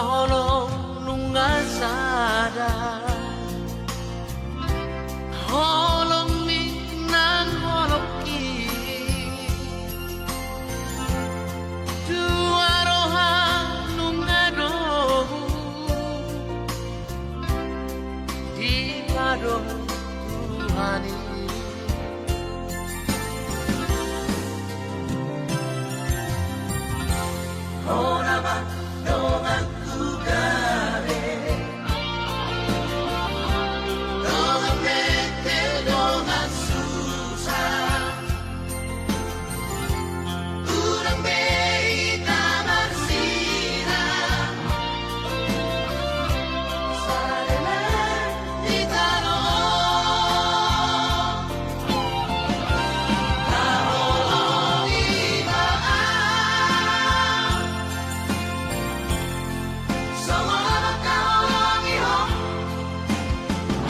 Kaholo nungasada holong minan holoki juaroha nungado di pado Tuhani ora ba dongan kugare dongan mete dongan susah urang beita marsina sarana ditaro kaholo ibaan Somos kaholo iho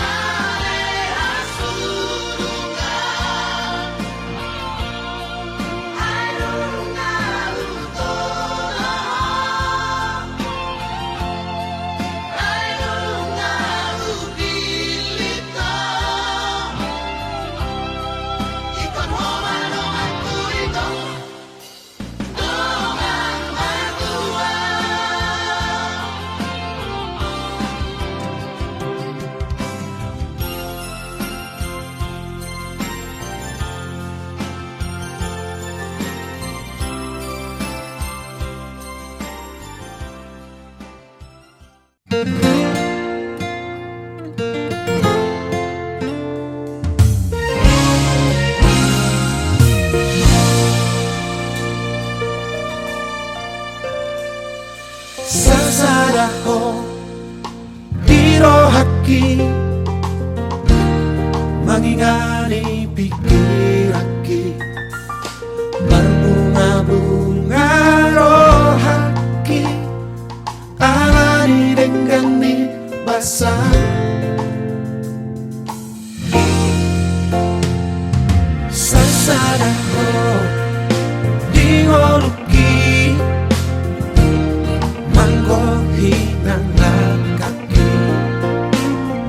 aleha surungan airunga utono airunga upilito ikon homano angkurito dongan matua Sasaraho dirohaki mangingani pikiraki berbunga-bunga rohaki alani denggani basah Sasaraho dingoluki manggohinang kaki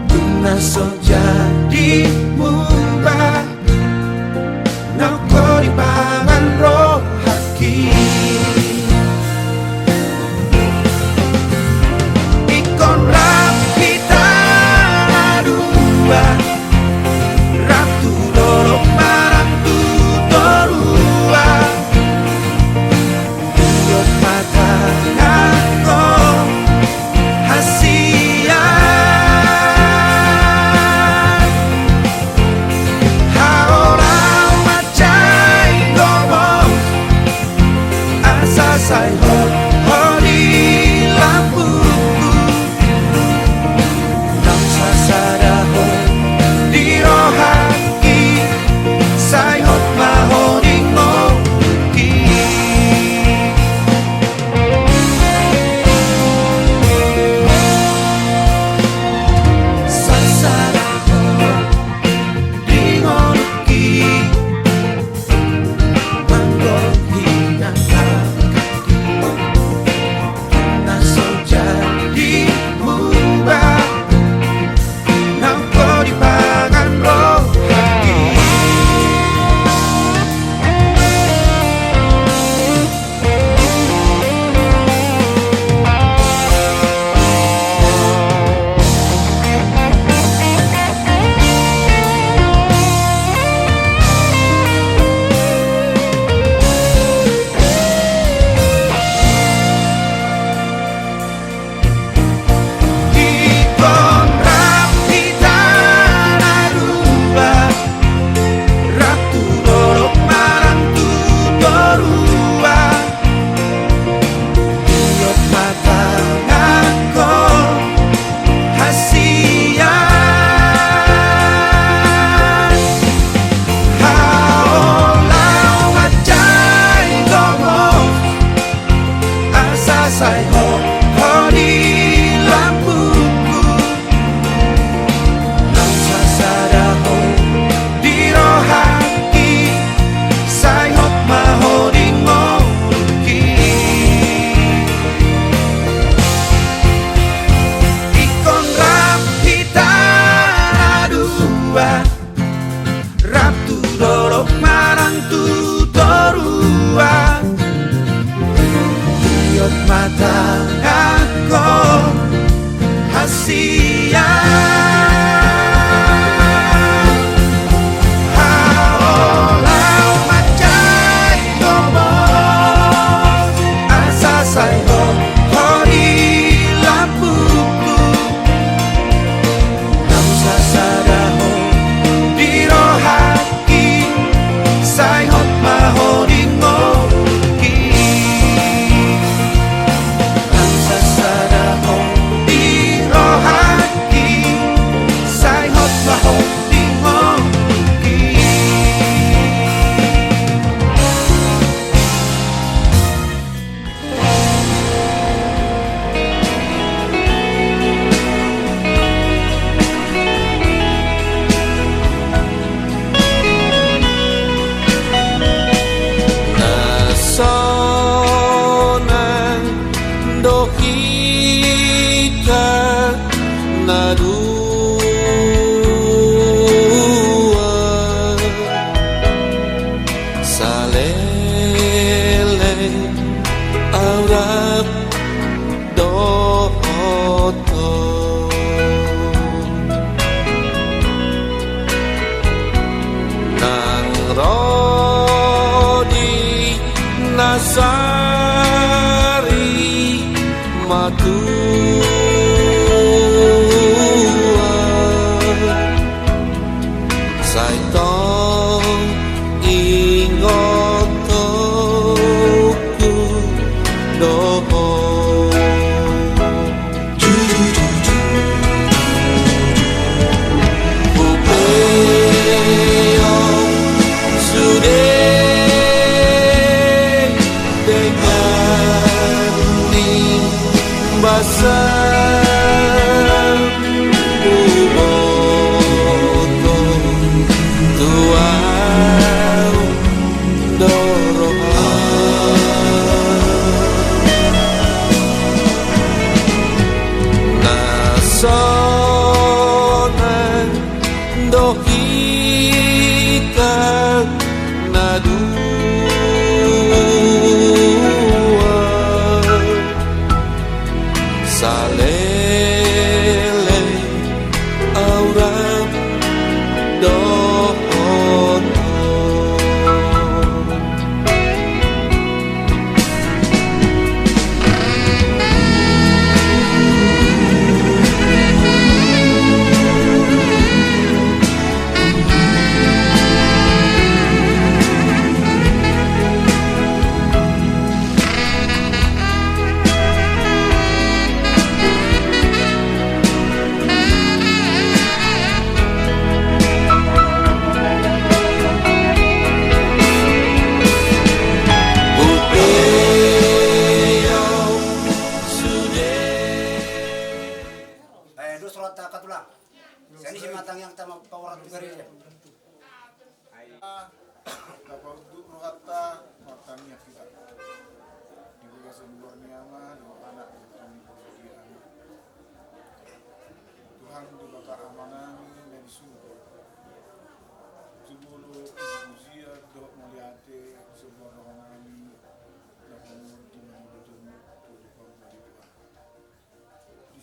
Tunaso jadi mubah Nako di pangan rohaki Ikon rapita dua Ratu dorong marang tutorua Tuyot mata ngako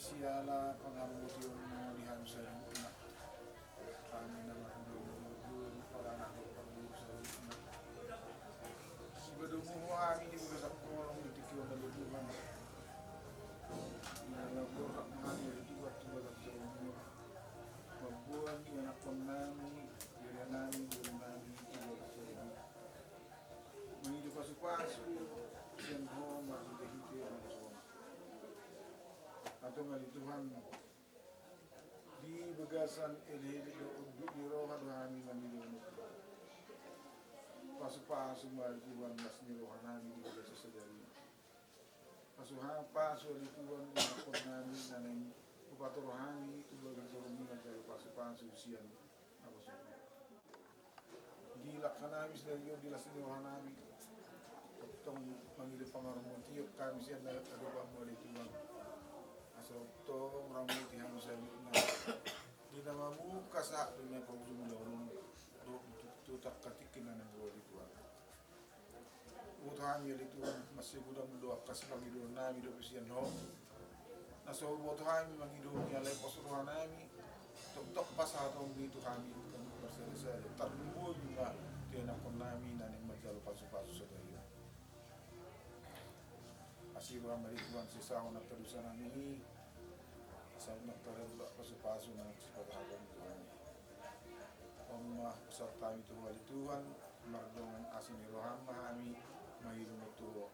Siala pengaruti pemulihan saya kami nama para anak si bedumu kami di bulan September di tiga bulan dalam beberapa hari itu waktu berlangsung membuat anak penami nami menghidup pasu-pasu dan homa di hidup atau ngali Tuhan di bagasan elhidi di rohan rohani nami pasu-pasu mari Tuhan masni rohani di bagasan sedari pasu di Tuhan menakut nami nanai upatu rohani itu bagasan rohani mencari pasu-pasu usian apa sudah dilaksanakan sedari dilasani rohani tong panggil pengaruh tiup kami sian dalam aduan mulai Tuhan Asrotong ramu tiang salina di namamu kasak dunia penghujung dorong tu tak katikin anak gua di Tuhan. Tuhan ya Tuhan masih mudah berdoa kasih bagi doa nabi doa sian ho. Aso boto kami mangidong yang lepos rohan kami. Tok pas atong dito kami kan berselesai. Tarlubo juga tiada pun kami dan yang berjalan pasu-pasu sedaya. Asih orang berikuan sisa nak terusan kami. Asal nak terus pasu-pasu nak sekolah Tuhan. Omah peserta itu wali Tuhan mardongan asin roham kami mahirung itu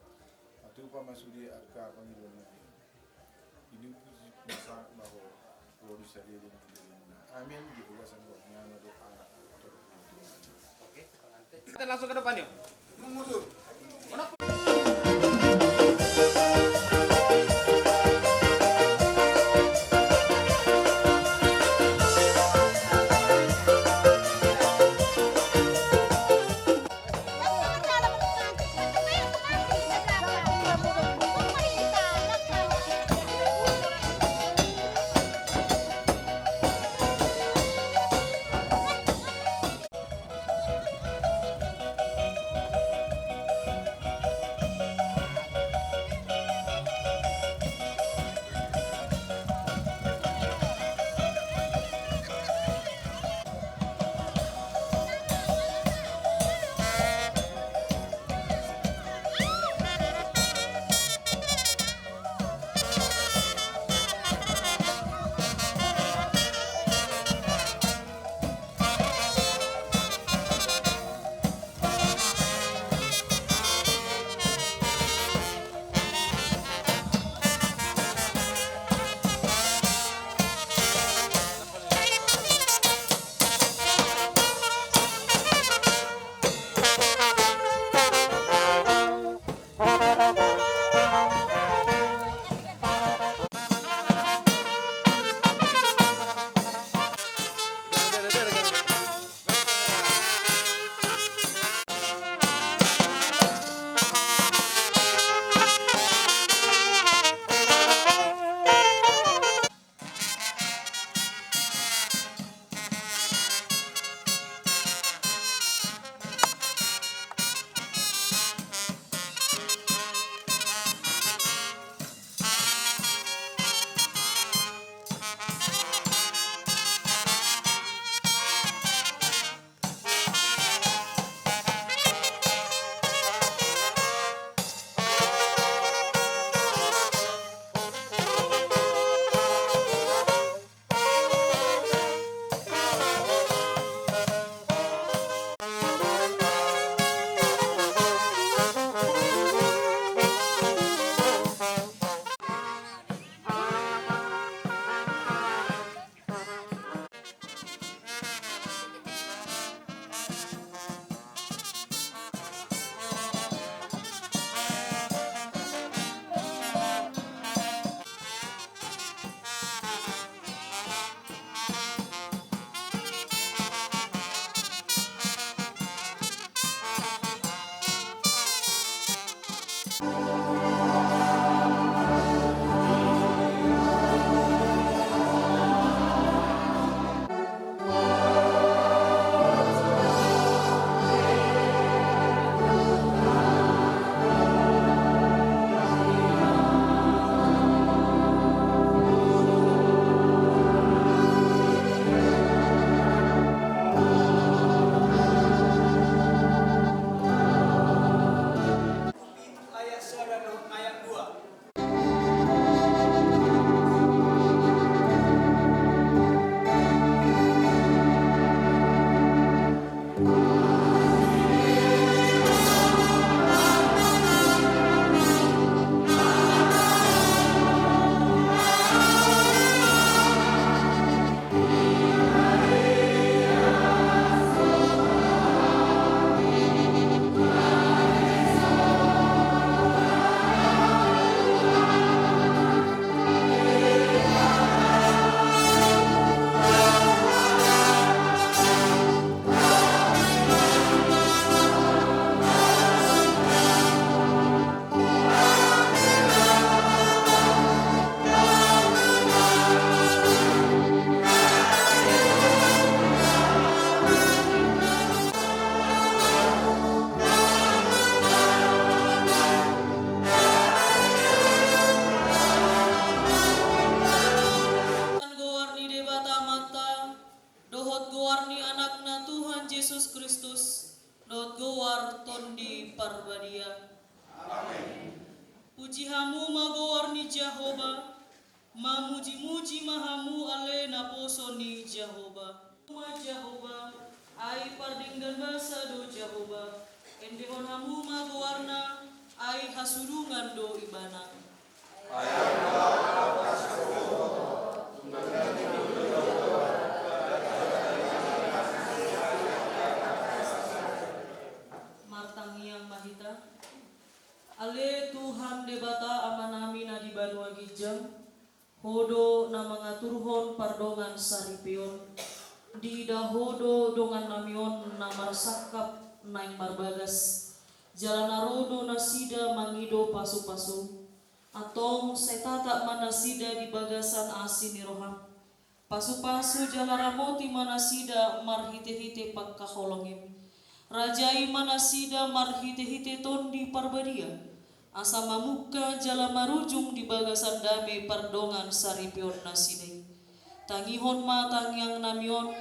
atu pa masudi arka pangilon namin. Ini masa bahwa Lord bisa dia dengan dirinya. Amin. Dibukasan doanya doa Oke, kita langsung ke depan yuk. mengudur. parbadia. Puji hamu magowarni Jehovah, mamuji-muji mahamu ale naposoni Jehovah. Jehovah, ai pardinggan basa do Jehovah, endehon hamu magowarna, ai hasurungan do ibana. Martangiang mahita, ale Tuhan debata amanami na di banua gijang, hodo na mga turhon pardongan saripion, di dahodo dongan namion na marsakap naing marbagas, jalan narodo na sida mangido pasu-pasu, atong setata manasida di bagasan asin ni roham, pasu-pasu jalaramoti manasida marhite-hite pagkakolongim, rajai manasida marhite-hite tondi parbadia, asa mamuka jala marujung di bagasan dame pardongan saripion nasidai, tangihon matangyang namion,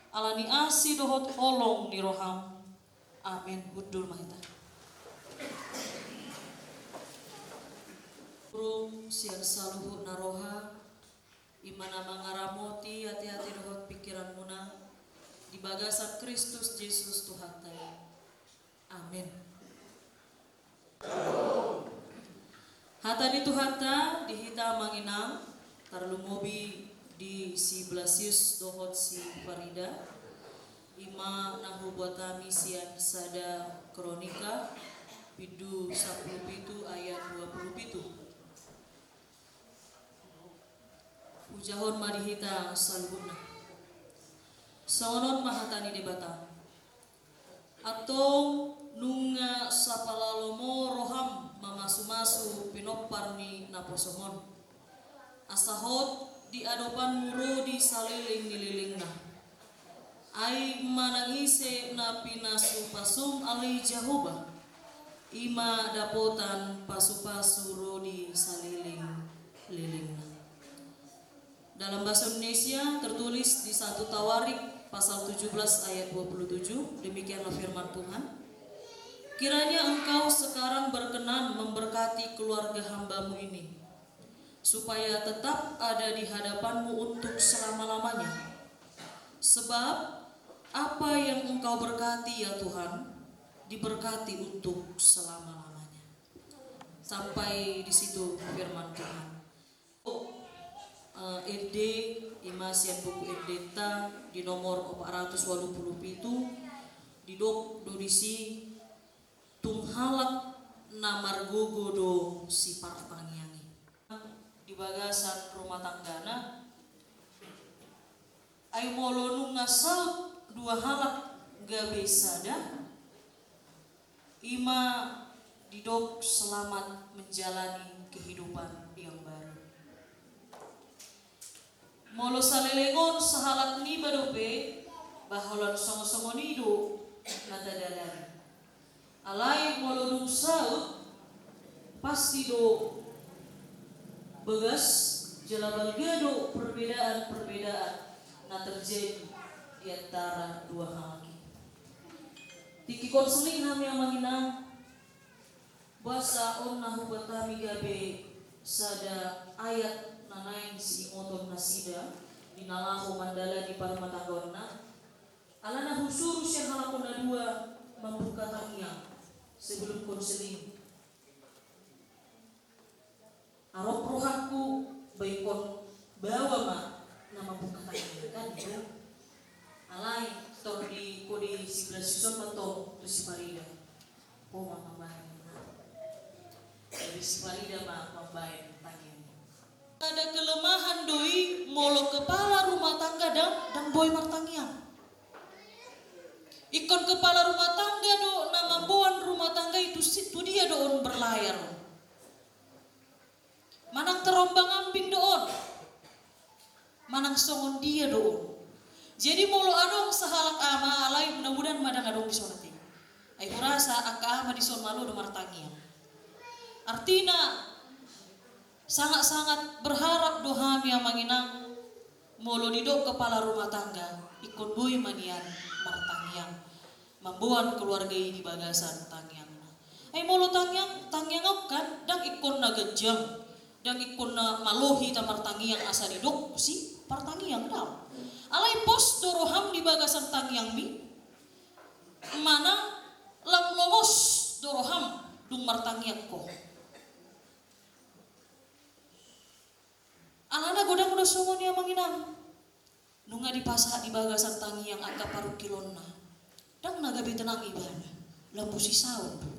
alani asi dohot holong ni roham. Amin. Hudul mahita. Rum siar saluhut naroha, imana mangaramoti hati-hati dohot pikiran muna, di bagasan Kristus Yesus Tuhan tadi. Amin. Hatani Tuhan ta dihita manginang tarlumobi di si Blasius dohot si Farida, ima nahu buatami sian sada kronika pidu 10 ayat 27. Ujahon marihita salbuna. Songon mahatani debata. Atong nunga sapalalomo roham mamasu-masu pinoparni naposomon. Asahot di adopan muro di saliling nililingna. Ai manangise na pinasu pasum alai Jehovah. Ima dapotan pasu-pasu rodi saliling lilingna. Dalam bahasa Indonesia tertulis di 1 Tawarik pasal 17 ayat 27, demikianlah firman Tuhan. Kiranya engkau sekarang berkenan memberkati keluarga hambamu ini, supaya tetap ada di hadapanmu untuk selama-lamanya. Sebab apa yang engkau berkati ya Tuhan, diberkati untuk selama-lamanya. Sampai di situ firman Tuhan. RD imasian buku RDta di nomor 487 di dok dodisi tunghalak namargogo do si partangiani di bagasan rumah tanggana ay molonu ngasal 2 halak gabe sada ima didok selamat menjalani kehidupan yang baru. Molo salelengon sahalat ni badope baholan songo-songo nido natadalari. Alai molo dung saut pasti do begas jalabal gado perbedaan na terjadi di antara 2 hal lagi. Tiki konseling kami yang manginang bahasa on nahu batami gabe sada ayat nanaing si motor nasida dinalaho mandala di parmatagonna alana husuru siya halakon na 2 membuka tangiang sebelum konseling arok rohaku baikon bawa ma na membuka tangiang kan itu alai tor di kode 11 season atau si Farida mambayan dari si Farida mambayan tangiang. Ada kelemahan doi molo kepala rumah tangga dan boy martangiang. Ikon kepala rumah tangga do nama boan rumah tangga itu situ dia doon berlayar. Manang terombang ambing doon. Manang songon dia doon. Jadi molo adong sahalak ama alai mudah-mudahan madang adong disonati. Ay hurasa akka ama dison malu do martangiang. Artina sangat-sangat berharap doa yang manginang molo didok kepala rumah tangga ikon boy manian martangiang membuat keluarga ini bagasan tangiang Ay molo tangyang kan dang ikon na gejang. Dang ikon na malohi tamar tangyang asa ni dok si partangyang daw. Alay pos doroham di bagasan tangyang mi. Mana lam lomos doroham dung martangyang ko. Alana godang udah sungon ya manginam. Nunga dipasa di bagasan tangyang angka paru kilonna. Dang nagabi tenang ibana. Lampu sisaon tu.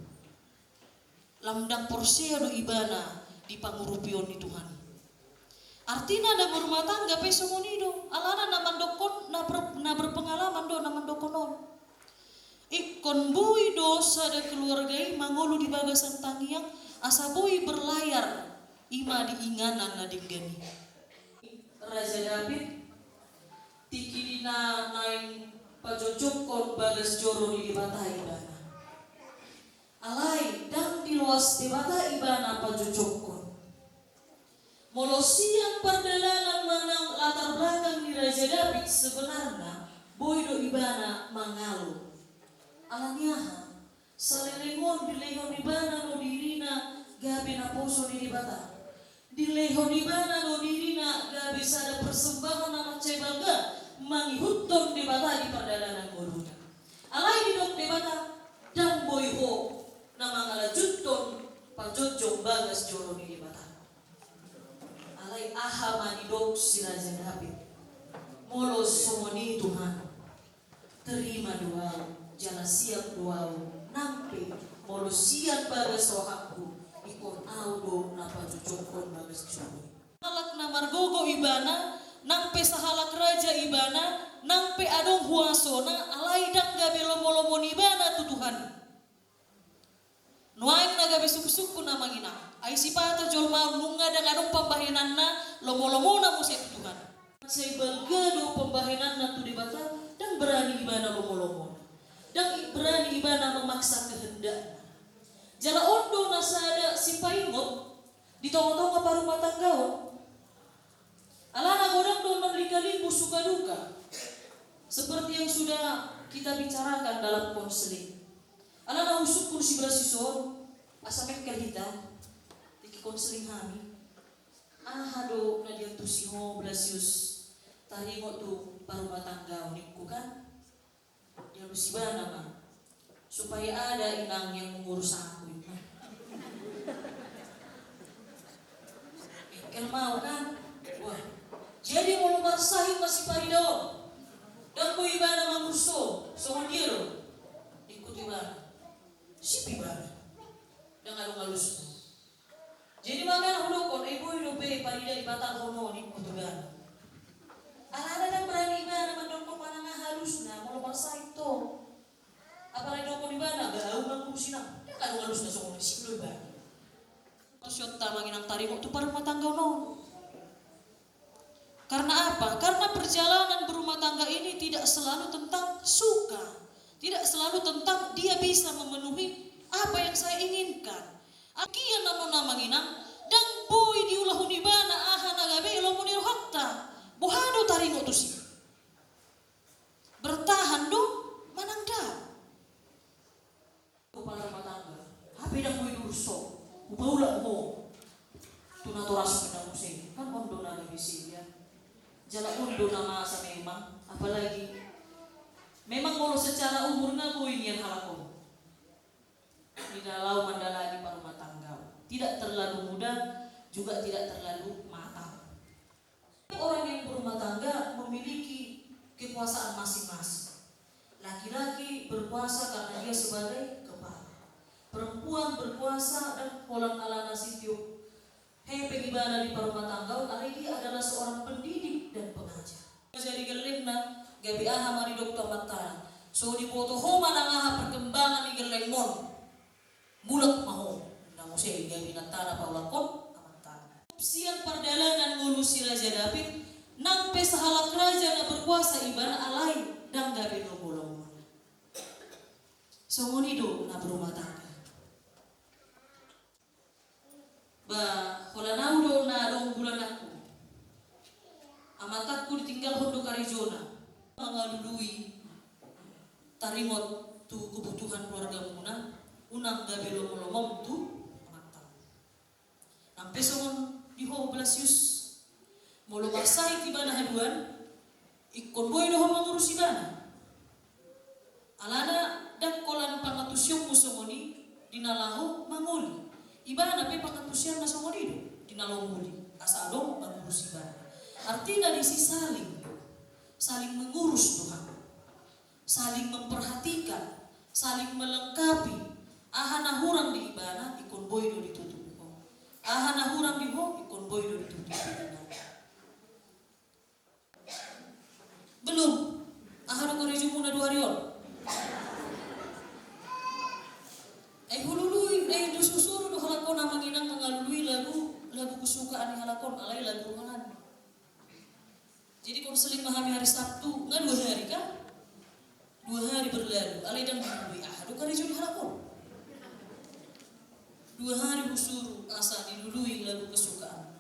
Lamdang porsea do ibana di pangurupion ni Tuhan. Artinya ada berumah tangga pe sumonido. Alana naman dokon na berpengalaman do naman dokonon. Ikon bui dosa da keluargai mangolu di bagasan tangiang asa bui berlayar ima diinganan na dinggani. Raja David tikidina naing pajojokon bagas joro di bata ibana. Alai dan di luas di bata ibana pajojokon. Molosian perdalanan manang latar belakang di Raja David sebenarnya boido ibana mangalu. Alaniaha salelengon di lehon ibana no dirina gabi na poso di bata. Di lehon ibana no dirina gabi sada persembahan nama cebalga mangihutton di bata di perdalanan goruna. Alai di dok di bata dan boiho nama ngala jutton pajojong bagas joro di bata. Alai aha manidok si Raja David molos somoni Tuhan terima doa jana siap doa nampe molos siap bagas rohaku ikon audo napa jujokon bagas joro halak na margogo ibana nampe sahalak raja ibana nampe adong huasona alai dang gabe lomo-lomo ibana tu Tuhan nuaing na gabe suku-suku na mangina ay sipato jolma nunga dang adong pambahinan na lomo-lomo na musa tu Tuhan say balgado pambahinan na tu di bata dang berani ibana lomo-lomo dang berani ibana memaksa kehendak jala ondo nasada si paingot di tongo-tongo paru matanggao alana godang donon lika-liku suka duka seperti yang sudah kita bicarakan dalam konseling alana usuk kursi belasison asamek kerhita di konseling kami ahado na dia tusiho belasius taringo tu paru matanggao niku kan dia lusibana mah supaya ada inang yang mengurus aku itu. Kel mau kan? Wah, jadi mau marsahin masih paridaw. Dan ko ibana mangurso, so dia lo. Ikut ibana. Si ibana. Dan ngalung-ngalus. Jadi makan hulukon, ibu hidupe parida ibatang hono ni kutugan. Ala-ala yang berani ibana mendongkong mana halus na mau marsahin to. Apalagi dongkong ibana gaau mangkursi na. Dia ngalung-ngalus na so si ibana. Masyot tamangin ang tarimok tu para matanggaw no. Karena apa? Karena perjalanan berumah tangga ini tidak selalu tentang suka. Tidak selalu tentang dia bisa memenuhi apa yang saya inginkan. Akian nama-nama nginang dan boy diulahun ibana aha nagabe ilomunir hatta. Bohado taringo tu sih. Bertahan dong manang da. Kepala rumah tangga. Apa dah boy durso. Upaula mo. Tunatoras kita musik. Kan ondo na bisi ya. Jala undo nama sa memang, apalagi memang kalau secara umurnya boy nian halako. Di dalam mandala di rumah tangga, tidak terlalu muda, juga tidak terlalu matang. Orang yang berumah tangga memiliki kekuasaan masing-masing. Laki-laki berkuasa karena dia sebagai kepala. Perempuan berkuasa dan kolam ala nasityo. Hei pengibana di rumah tangga, karena dia adalah seorang pendidik dan pengajar. Jadi geleng na gabi aha mari dokter mata. So di foto homa na aha perkembangan di geleng mon. Bulat maho. Nang usay gabi na tara paulakon amantana. Siang perdalanan ngulu si Raja David nang pesahalak raja na berkuasa ibana alay dan gabi no bolong. So ngunido na berumah tangga. Ba holanaudo na dong bulan aku. Amatakku ditinggal hondo karizona. Mengalului tarimot tu kebutuhan keluarga muna. unang gabelo molomom tu matang. Nampe songon diho Blasius molo maksai tibana haduan ikon boy doho mangurus ibana. Alana dak kolan pangatusyong musongoni dinalahu manguli. Ibana pe pangatusyang nasongoni do dinalo muli. Asa adong mangurus ibana. Artinya di si saling mengurus Tuhan. Saling memperhatikan, saling melengkapi. Ahana hurang di ibana ikon boy do ditutup. Ahana hurang di ho ikon boy do ditutup. Belum. Ahana korejo muna 2 hari on. Hulului dususuru do halakon amanginang mengalului lagu kesukaan yang halakon alai lagu rohani. Jadi kalau seling memahami hari Sabtu nggak 2 hari kan? 2 hari berlalu alai dan dilului ahadu karejo halakon. 2 hari usuru asa dilului lagu kesukaan.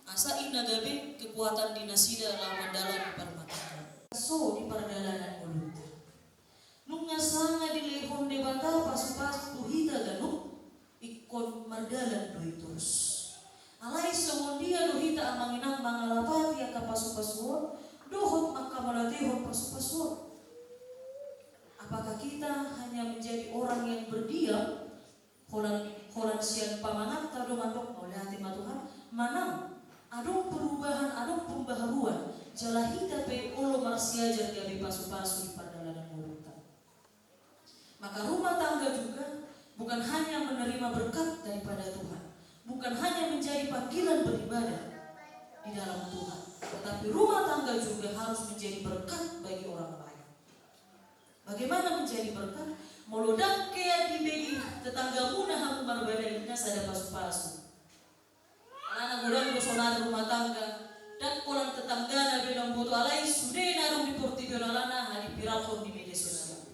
Asa ina gabe kekuatan dinasida lawan dalam parmata. So di pardalanan mulut. Nunga sanga dilehon debata pas-pas tuhita ganu ikon mardalan doitus. Alai semondia dohita amanginang mangalapati yang kapasu-pasuon dohot maka malatehon pasu-pasuon. Apakah kita hanya menjadi orang yang berdiam holan sian pamangat tado mandok oleh hati Tuhan manang adong perubahan adong pembaharuan jalahita pe ulo marsia jaga pasu-pasu di pardalanan mulut. Maka rumah tangga juga bukan hanya menerima berkat daripada Tuhan, bukan hanya menjadi panggilan beribadah di dalam Tuhan, tetapi rumah tangga juga harus menjadi berkat bagi orang lain. Bagaimana menjadi berkat? Molodak kaya di tetangga muna hamu marbadainya sada pasu-pasu. Anak gudang bersonada rumah tangga dan kolam tetangga na bilang boto alai sudah narum di portibio alana hari pirakon di media sosial.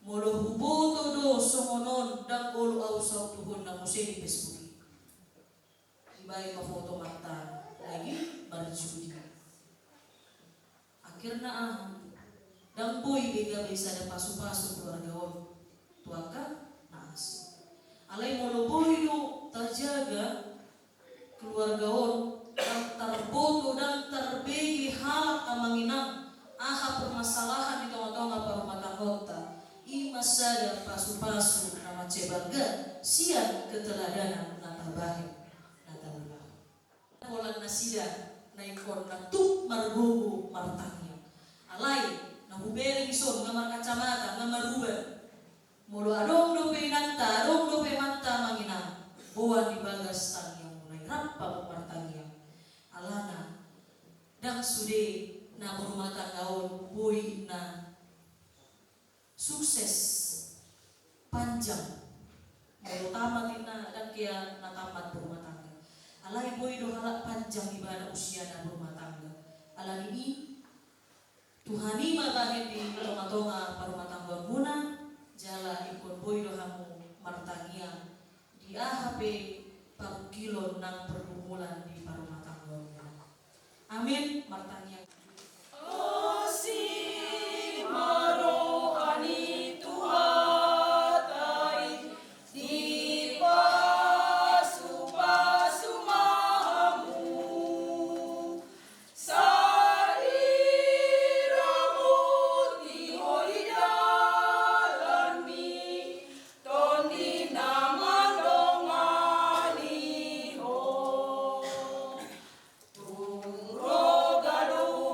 Molo huboto do songonon dan olu ausau tuhun na museni pesbudi. Ibai mafoto mata lagi barsudi. Akhirnya dan boy bega bisa ada pasu-pasu keluarga on. Tuaka nas. Alai molo boy do terjaga keluarga on dan terboto dan terbegi hal amanginang aha permasalahan di tengah-tengah rumah tangga. Masada pasu-pasu nama cebangga sian keteladanan natabahe natabahe kolan nasida naikon natuk margogo martangnya alai nahubere ison ngamar kacamata ngamar ruben molo adong dope nanta adong dope manta manginang buan di bagas tangyang mulai rampa martangnya alana dang sude na rumah tanggaon boy na sukses panjang molo tamat ina dan kia natamat berumah tangga alai boy do halak panjang ibadah usia na berumah tangga alani ini Tuhani mabahin di tonga-tonga parumah tangga muna jala ikon boy do hamu martangia di AHP paru kilo nang pergumulan di parumah tangga muna amin martangia Gado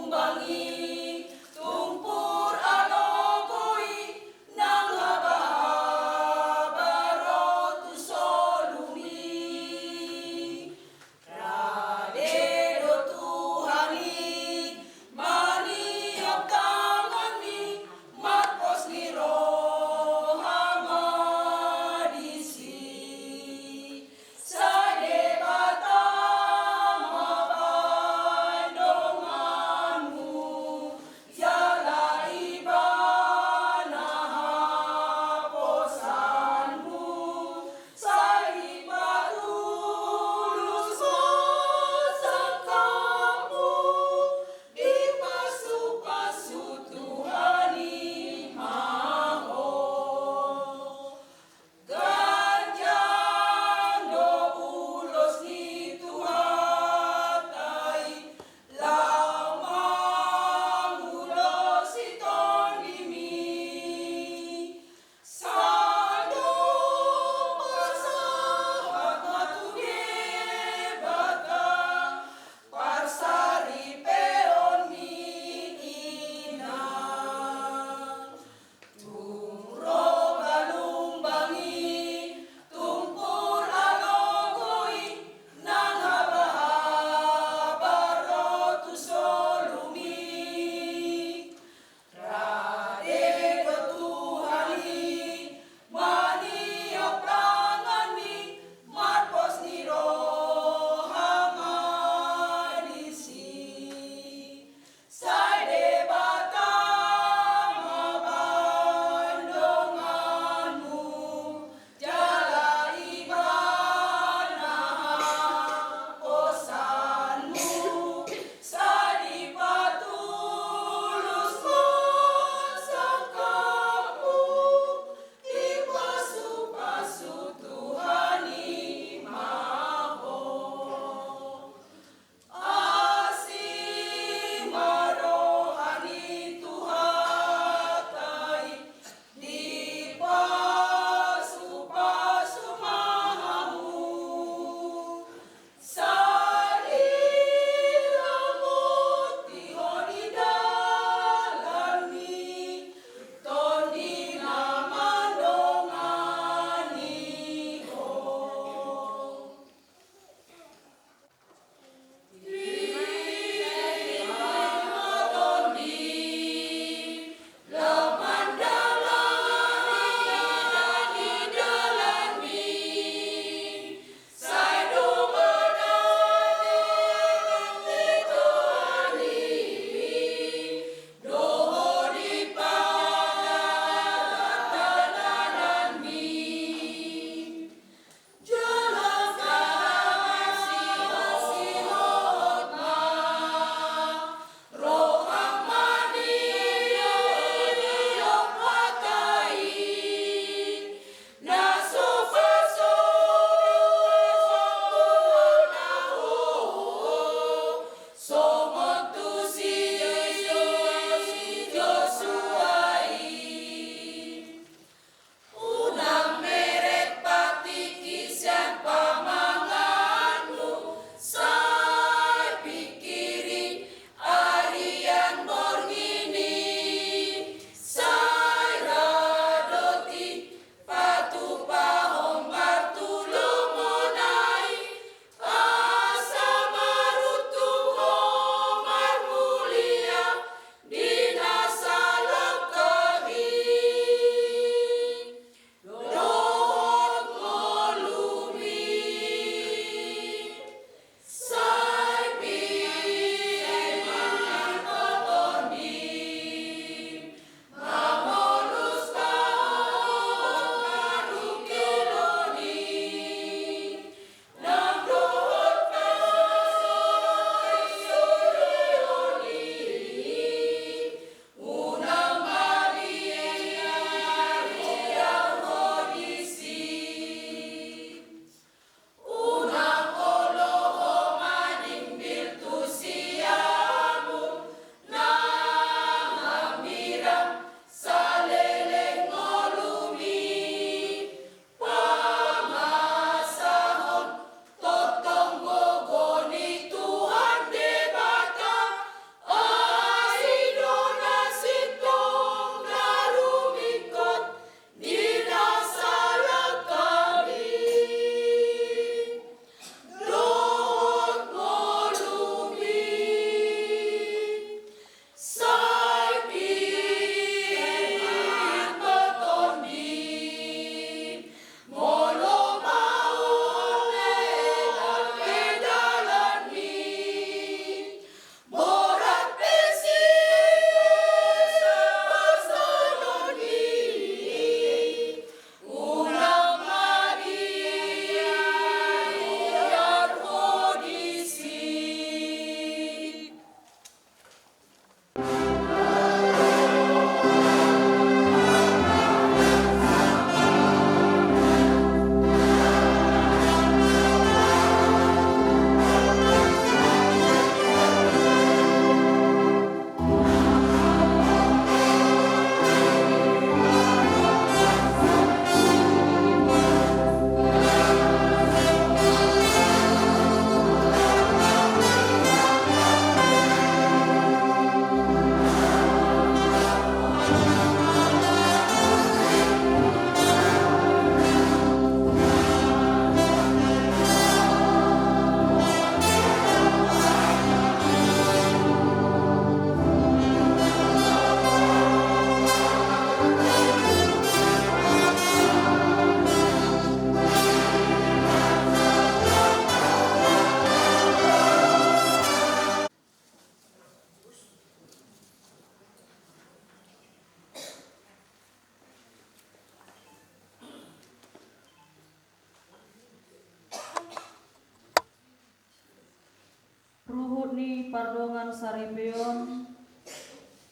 pardongan saripeon,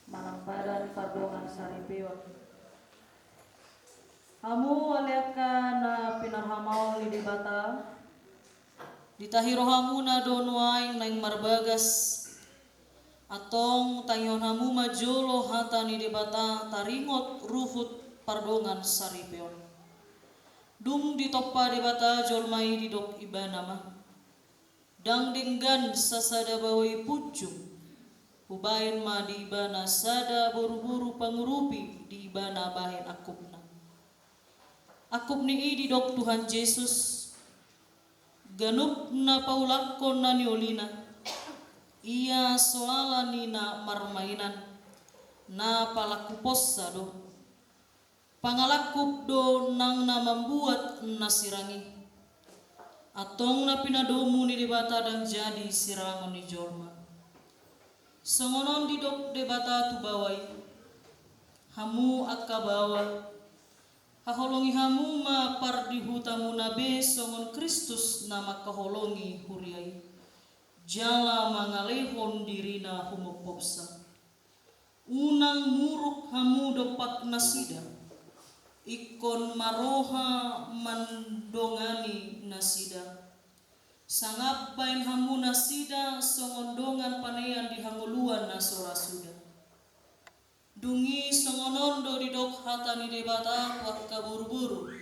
manang badan pardongan saripeon. Hamu aliaka na pinarhamaw ni dibata, ditahiro hamu na donuaing naing marbagas, atong tanyon hamu majolo hata ni dibata taringot ruhut pardongan saripeon. Dung ditoppa dibata jolmai didok ibana mah. Dang dinggan sasada bawai pucung. Hubain ma di ibana sada buru-buru pangurupi di ibana bahin akupna. Akup ni didok Tuhan Yesus. Ganup na paulakon na niolina. Ia soala nina marmainan na palakupos sado. Pangalakup do nang na membuat nasirangi. Atong na pinadomu ni debata dan jadi sirangon ni jorma. Songonon didok debata tu bawai. Hamu akabawa. Haholongi hamu ma pardihutamu nabe songon Kristus nama kaholongi huriai. Jala mangalehon dirina humopopsa. Unang muruk hamu dopak nasida. Ikon maroha mandongani nasida. Sangapain hamu nasida songondongan panean di hanguluan nasora suda. Dungi songonondo didok hata ni debata kuat kaburu-buru.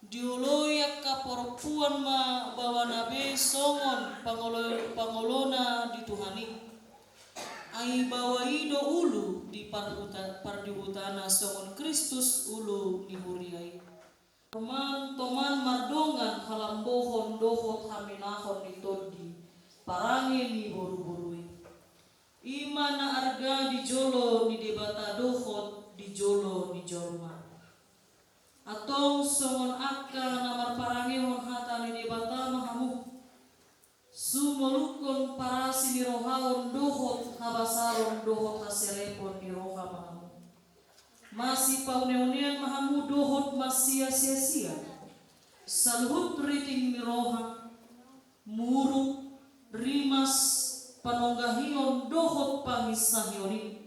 Dioloi akka perempuan ma bawa nabe songon pangolona dituhani. Ai bawa ido ulu di pardihutana songon Kristus ulu dihuriai. Toman mardongan halambohon dohot haminahon ditodi. Parange ni boru-borui. Imana arga di jolo ni debata dohot di jolo ni jorma. Atong songon akka namar parangehon hata ni debata mahamu. Sumolukon parasi ni rohaon dohot habasaron dohot haserepon ni roha mahamu. Masih pauneunian mahamu dohot masia sia-sia. Saluhut riting ni roha. Muruk, rimas, panonggahion dohot pangisahioni.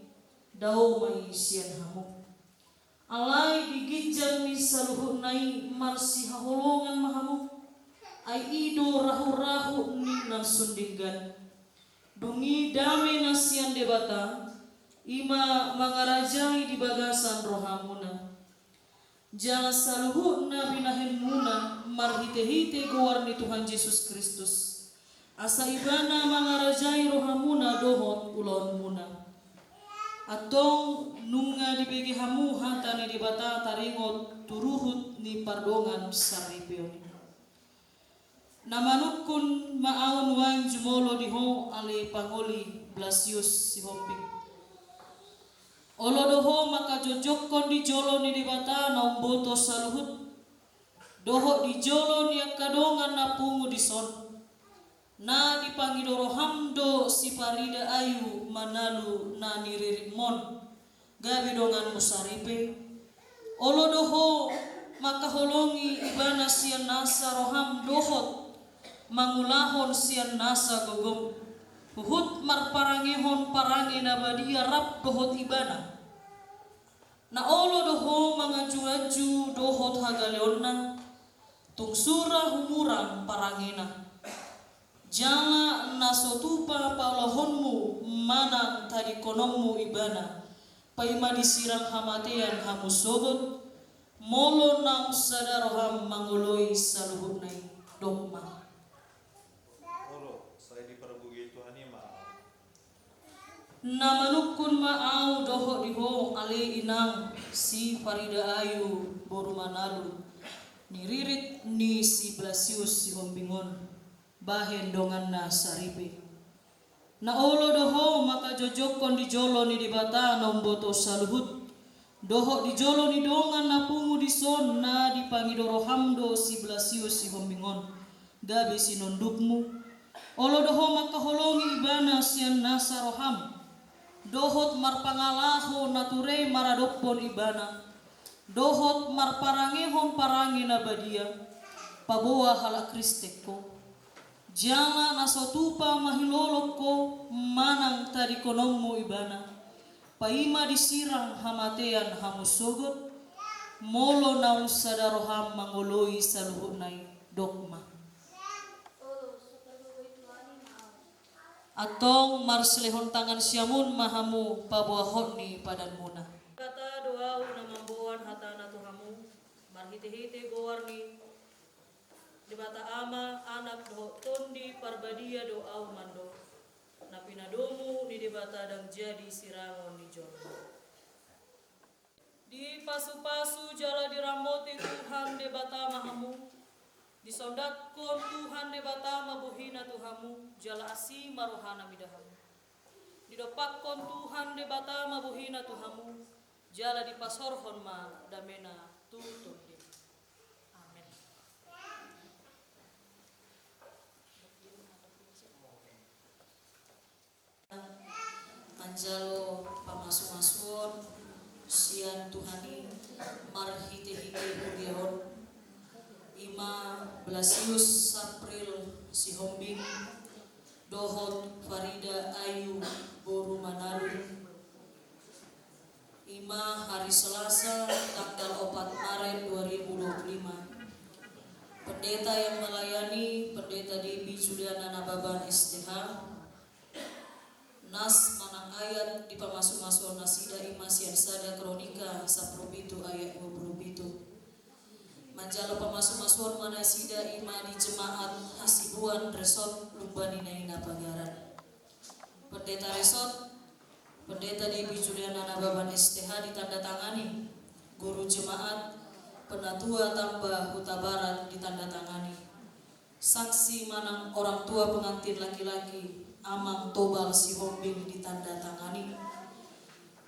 Dau maisian hamu. Alai digijang ni saluhut nai marsi haholongan mahamu. Ai ido rahu-rahu ni nan sundinggan. Dungi dame nasian debata. Ima mangarajai di bagasan rohamuna. Jala saluhut na binahin muna. Marhite-hite gowar ni Tuhan Yesus Kristus. Asa ibana mangarajai rohamuna dohot ulon muna. Atong nunga dibagi hamu hata ni dibata taringot turuhut ni pardongan saripeoni. Namanukun maaun wang jumolo diho ale pangoli Blasius si Hoping. Olo doho maka jojokon di jolo ni dibata naumboto saluhut. Doho di jolo ni akadongan na pungu di son. Na dipangidoro hamdo si parida ayu manalu na niririmon gabi dongan musaripe. Olo doho maka holongi ibana sian nasa roham dohot mangulahon sian nasa gogom. Huhut marparangehon parange na badia rap dohot ibana. Na olo doho mangaju-aju dohot hagaleonna tungsura humurang parangena. Jala nasotupa paulohonmu mana tadi konommu ibana. Paima disirang hamatean hamu sogot. Molo nam sadaroham mangoloi saluhut nai dogma. Olo, saya diperbugi Tuhan ini maaf. Namanukun maau doho diho ale inang si Farida Ayu boru manalu. Niririt ni si Blasius si Hombingon. Bahen dongan na saripe. Na olo doho maka jojokon di jolo ni dibata nomboto saluhut. Doho di jolo ni dongan na pungu di son na dipangidoro hamdo si Blasius si Hombingon. Gabi si nondukmu. Olo doho maka holongi ibana sian nasa roham. Dohot marpangalaho nature maradokpon ibana. Dohot marparangehon parangi na badia. Paboa hala kristeko. Janga nasotupa mahiloloko manang tadi konomu ibana. Paima disirang hamatean hamusogot. Molo naun sadaroham mangoloi saluhunai dogma. Atong marselehon tangan siamun mahamu pabuahoni padan muna. Kata doau namambuan hatana tuhamu marhite-hite gowarni debata ama anak doho tondi parbadia doau mando napinadomu di debata dang jadi sirangon di jono. Di pasu-pasu jala diramoti Tuhan debata mahamu. Disondatkon Tuhan debata mabuhina Tuhamu jala asi marohana midahamu. Didopakkon Tuhan debata mabuhina Tuhamu jala dipasorhon ma damena tutun di. Amin. Manjalo pamasu-masuon sian Tuhani marhite-hite hugehon Ima Blasius April Sihombing Dohot Farida Ayu Boru Manado. Ima hari Selasa tanggal 4 Maret 2025. Pendeta yang melayani Pendeta Debbie Juliana Nababan STH. Nas manang ayat di pamasu-masu nasida Ima sian sada kronika sapropitu ayat 27. Manjalo pamasu-masuan manasida Ima di jemaat Hasibuan Resort Lumbani Naina Pagaran. Pendeta Resort Pendeta Debbie Juliana Nababan STH ditandatangani. Guru jemaat Penatua Tambah Huta Barat ditandatangani. Saksi manang orang tua pengantin laki-laki Amang Tobal Sihombing ditandatangani.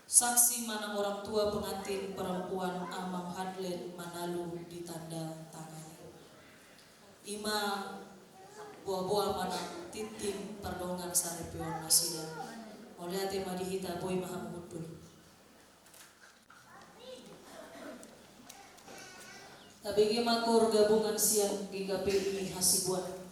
Saksi manang orang tua pengantin perempuan Amang Hadlen Manalu ditandatangani. Ima buah-buah manang titing pardongan sarepeon nasida. Oliate madihita boy mahamudul. Tabigi makor gabungan siang GKPI Hasibuan.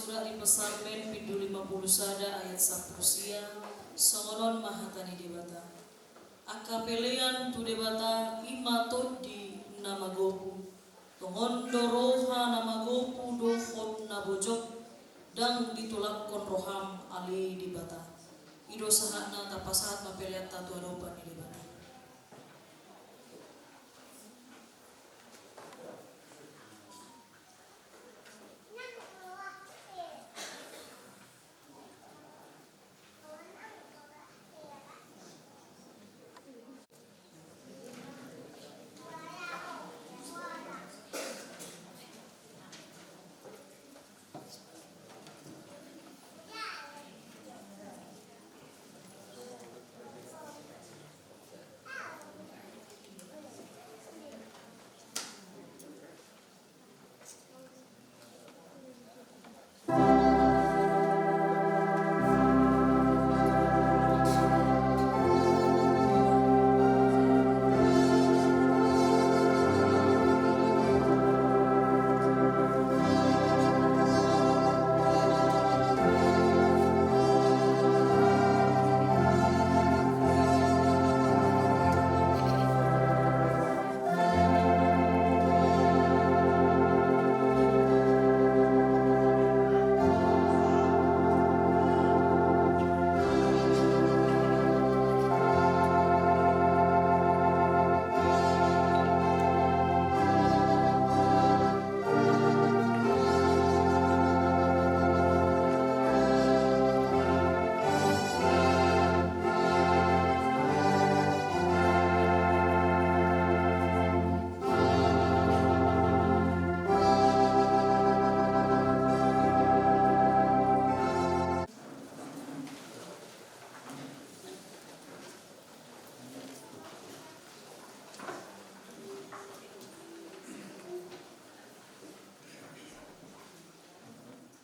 surat Pesarmen pindu 50 sada ayat 10 sia songonon mahatani debata. Akapelean tu debata ima di nama gopu. Tongondo roha nama gopu dohot nabojok dang ditolak kon roham ali debata. Ido sahana tapasahat mapeliat tatu adopan di debata.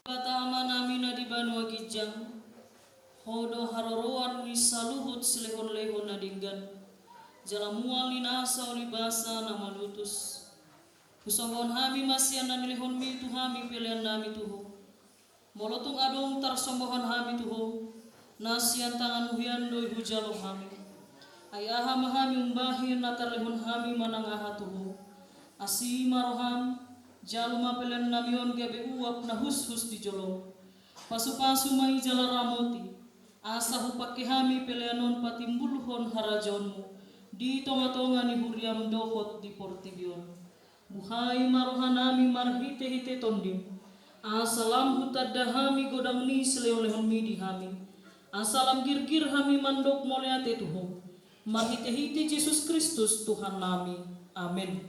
Kata amanami na di Banua Gijang, hodo haroroan ni saluhut selehon-lehon na dinggan, jalamual ni nasa olibasa na malutus. Kusongon hami masyan na nilehon mi tu hami pilihan nami tuho. Molotong adong tarsombohan hami tuho, nasian tangan huyan doi hujalo hami. Ayaha mahami umbahin na tarlehon hami manangaha tuho. Asi maroham, jalma pelen namion gabe uap na hus-hus di jolong. Pasu-pasu mai jala ramoti. Asa hupake hami peleanon patimbulhon harajonmu. Di tonga-tonga ni huriam dohot di portibion. Buhai marohanami marhite-hite tondim. Asalam hutadda hami godang ni seleon-lehon mi di hami. Asalam gir-gir hami mandok moleate tuho. Marhite-hite Yesus Kristus Tuhan nami. Amin.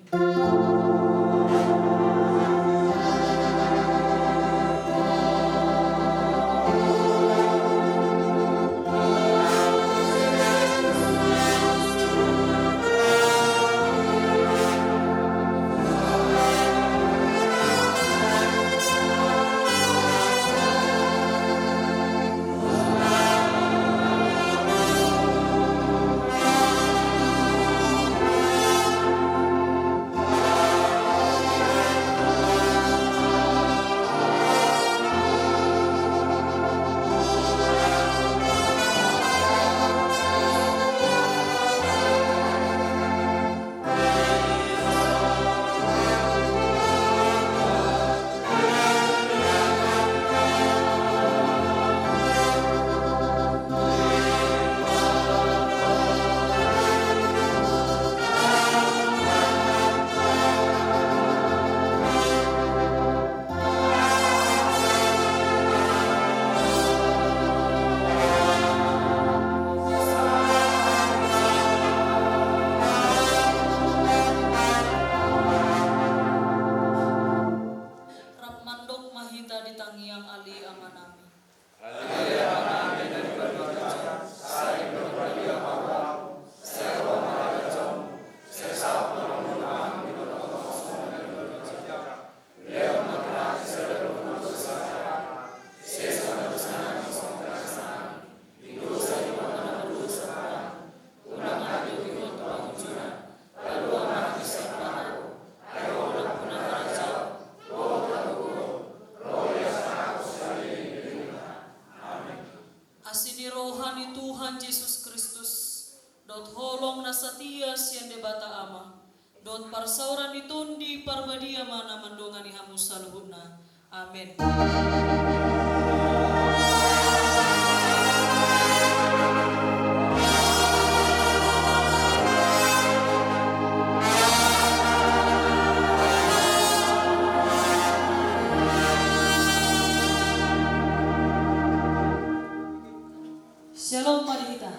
Tuhan Yesus Kristus, dot holong na satia siyan debata ama, dot parsauran itundi parbadia mana mandongani hamu saluhuna. Amin. Shalom mari kita.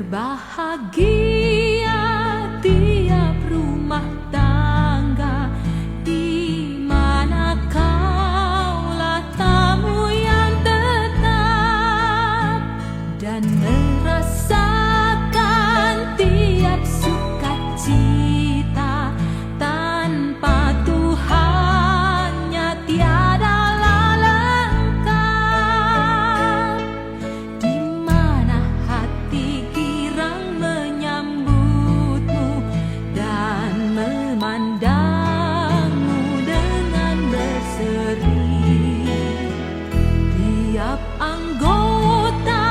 Berbahagia tiap rumah tangga di mana kaulah tamu yang tetap dan merasakan tiap sukacita. Tanpa Tuhannya tiadalah lengkap. Di mana hati girang menyambutmu dan memandangmu dengan berseri. Tiap anggota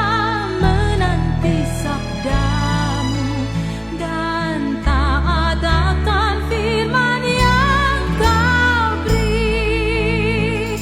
menanti sabdamu dan taat akan firman yang kau beri.